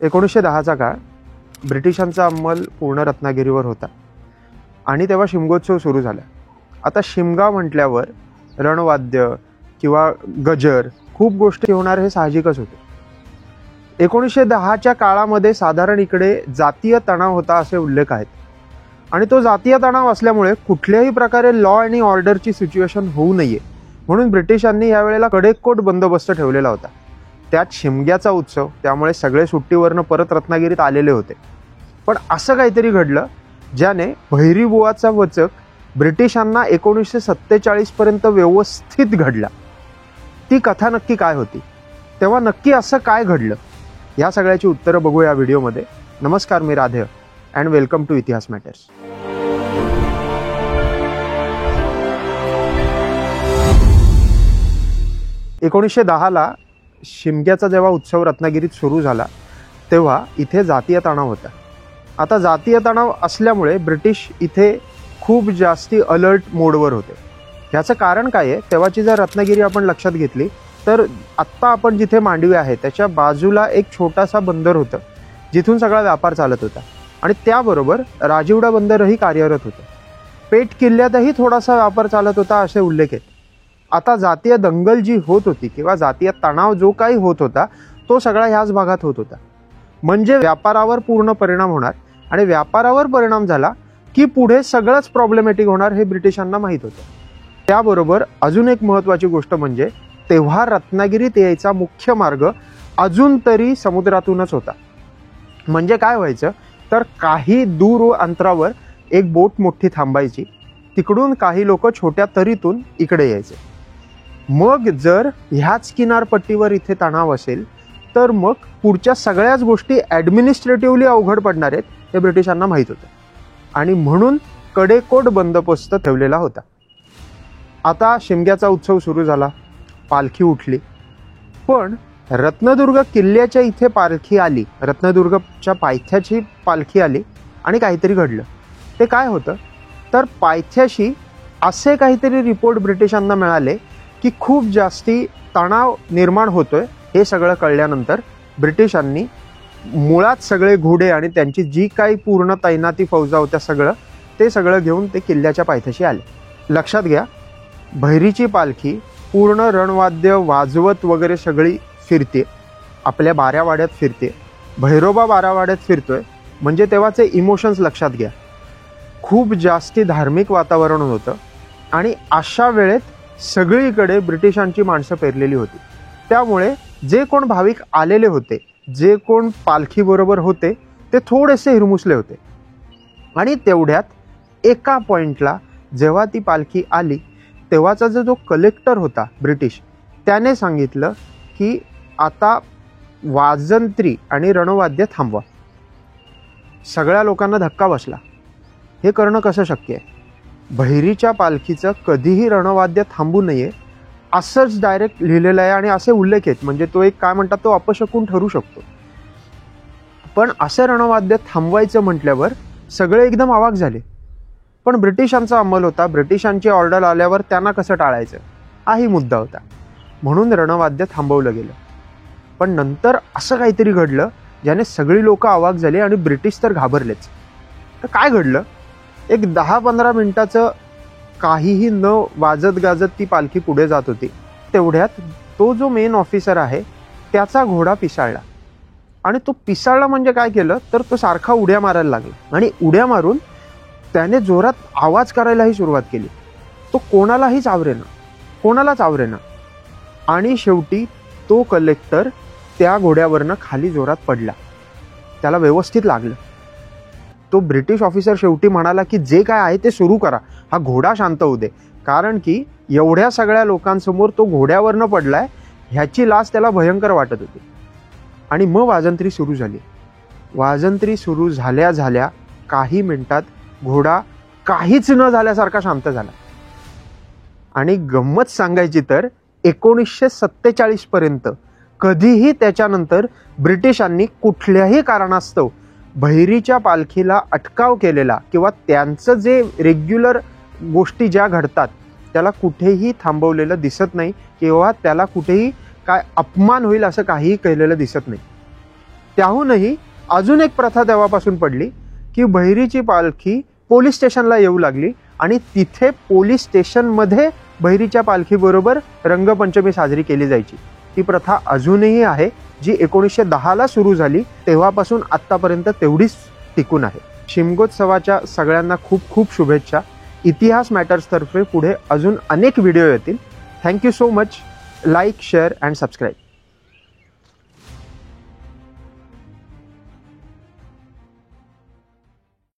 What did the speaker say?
1910चा काळ ब्रिटिशांचा अंमल पूर्ण रत्नागिरीवर होता आणि तेव्हा शिमगोत्सव सुरू झाला. आता शिमगा म्हटल्यावर रणवाद्य किंवा गजर खूप गोष्टी होणार हे साहजिकच होते. 1910च्या काळामध्ये साधारण इकडे जातीय तणाव होता असे उल्लेख आहेत आणि तो जातीय तणाव असल्यामुळे कुठल्याही प्रकारे लॉ आणि ऑर्डरची सिच्युएशन होऊ नये म्हणून ब्रिटिशांनी यावेळेला कडेकोट बंदोबस्त ठेवलेला होता. त्यात शिमग्याचा उत्सव, त्यामुळे सगळे सुट्टीवरनं परत रत्नागिरीत आलेले होते. पण असं काहीतरी घडलं ज्याने भैरीबुवाचा वचक ब्रिटिशांना 1947 पर्यंत व्यवस्थित घडला. ती कथा नक्की काय होती, तेव्हा नक्की असं काय घडलं, या सगळ्याची उत्तरं बघू या व्हिडिओमध्ये. नमस्कार, मी राधेय अँड वेलकम टू इतिहास मॅटर्स. ला शिमग्याचा जेव्हा उत्सव रत्नागिरीत सुरू झाला तेव्हा इथे जातीय तणाव होता. आता जातीय तणाव असल्यामुळे ब्रिटिश इथे खूप जास्ती अलर्ट मोडवर होते. ह्याचं कारण काय आहे, तेव्हाची जर रत्नागिरी आपण लक्षात घेतली तर आत्ता आपण जिथे मांडवी आहे त्याच्या बाजूला एक छोटासा बंदर होतं जिथून सगळा व्यापार चालत होता आणि त्याबरोबर राजिवडा बंदरही कार्यरत होतं. पेठ किल्ल्यातही थोडासा व्यापार चालत होता असे उल्लेख आहेत. आता जातीय दंगल जी होत होती किंवा जातीय तणाव जो काही होत होता तो सगळा ह्याच भागात होत होता. म्हणजे व्यापारावर पूर्ण परिणाम होणार आणि व्यापारावर परिणाम झाला की पुढे सगळंच प्रॉब्लेमॅटिक होणार हे ब्रिटिशांना माहीत होतं. त्याबरोबर अजून एक महत्त्वाची गोष्ट म्हणजे तेव्हा रत्नागिरीत यायचा मुख्य मार्ग अजून तरी समुद्रातूनच होता. म्हणजे काय व्हायचं तर काही दूर अंतरावर एक बोट मोठी थांबायची, तिकडून काही लोक छोट्या तरीतून इकडे यायचे. मग जर ह्याच किनारपट्टीवर इथे तणाव असेल तर मग पुढच्या सगळ्याच गोष्टी ॲडमिनिस्ट्रेटिव्हली अवघड पडणार आहेत हे ब्रिटिशांना माहीत होतं आणि म्हणून कडेकोट बंदोबस्त ठेवलेला होता. आता शिमग्याचा उत्सव सुरू झाला, पालखी उठली, पण रत्नदुर्ग किल्ल्याच्या इथे पालखी आली, रत्नदुर्गच्या पायथ्याची पालखी आली आणि काहीतरी घडलं. ते काय होतं तर पायथ्याशी असे काहीतरी रिपोर्ट ब्रिटिशांना मिळाले की खूप जास्ती तणाव निर्माण होतोय. हे सगळं कळल्यानंतर ब्रिटिशांनी मुळात सगळे घोडे आणि त्यांची जी काही पूर्ण तैनाती फौजा होत्या ते सगळं घेऊन ते किल्ल्याच्या पायथ्याशी आले. लक्षात घ्या, भैरीची पालखी पूर्ण रणवाद्य वाजवत वगैरे सगळी फिरते, आपल्या बारावाड्यात फिरते, भैरोबा बारावाड्यात फिरतोय. म्हणजे तेव्हाचे इमोशन्स लक्षात घ्या, खूप जास्ती धार्मिक वातावरण होतं आणि अशा वेळेत सगळीकडे ब्रिटिशांची माणसं पेरलेली होती. त्यामुळे जे कोण भाविक आलेले होते, जे कोण पालखीबरोबर होते ते थोडेसे हिरमुसले होते. आणि तेवढ्यात एका पॉईंटला जेव्हा ती पालखी आली तेव्हाचा जो कलेक्टर होता ब्रिटिश, त्याने सांगितलं की आता वाजंत्री आणि रणवाद्य थांबवा. सगळ्या लोकांना धक्का बसला. हे करणं कसं शक्य आहे? भैरीच्या पालखीचं कधीही रणवाद्य थांबू नये असंच डायरेक्ट लिहिलेलं आहे आणि असे उल्लेख आहेत. म्हणजे तो एक काय म्हणतात तो अपशकून ठरू शकतो. पण असे रणवाद्य थांबवायचं म्हटल्यावर सगळे एकदम अवाक झाले. पण ब्रिटिशांचा अंमल होता, ब्रिटिशांची ऑर्डर आल्यावर त्यांना कसं टाळायचं हाही मुद्दा होता. म्हणून रणवाद्य थांबवलं गेलं. पण नंतर असं काहीतरी घडलं ज्याने सगळी लोक अवाक झाली आणि ब्रिटिश तर घाबरलेच. तर काय घडलं, एक 10-15 मिनिटाचं काहीही न वाजत गाजत ती पालखी पुढे जात होती. तेवढ्यात तो जो मेन ऑफिसर आहे त्याचा घोडा पिसाळला. आणि तो पिसाळला म्हणजे काय केलं तर तो सारखा उड्या मारायला लागला आणि उड्या मारून त्याने जोरात आवाज करायलाही सुरुवात केली. तो कोणालाच आवरेना आणि शेवटी तो कलेक्टर त्या घोड्यावरनं खाली जोरात पडला. त्याला व्यवस्थित लागलं. तो ब्रिटिश ऑफिसर शेवटी म्हणाला की जे काय आहे ते सुरू करा, हा घोडा शांत होऊ दे. कारण की एवढ्या सगळ्या लोकांसमोर तो घोड्यावरनं पडलाय ह्याची लाज त्याला भयंकर वाटत होती. आणि मग वाजंत्री सुरू झाली. वाजंत्री सुरू झाल्या काही मिनिटात घोडा काहीच न झाल्यासारखा शांत झाला. आणि गंमत सांगायची तर 1947 पर्यंत कधीही त्याच्यानंतर ब्रिटिशांनी कुठल्याही कारणास्तव भैरीच्या पालखीला अटकाव केलेला किंवा त्यांचं जे रेग्युलर गोष्टी ज्या घडतात त्याला कुठेही थांबवलेलं दिसत नाही किंवा त्याला कुठेही काय अपमान होईल असं काहीही केलेलं दिसत नाही. त्याहूनही अजून एक प्रथा तेव्हापासून पडली की बहिरीची पालखी पोलीस स्टेशनला येऊ लागली आणि तिथे पोलीस स्टेशनमध्ये बहिरीच्या पालखीबरोबर रंगपंचमी साजरी केली जायची. ती प्रथा अजूनही आहे, जी 1910ला सुरू झाली तेव्हापासून आत्तापर्यंत तेवढीच टिकून आहे. शिमगोत्सवाच्या सगळ्यांना खूप खूप शुभेच्छा. इतिहास मॅटर्सतर्फे पुढे अजून अनेक व्हिडिओ येतील. Thank you so much. Like, share and subscribe.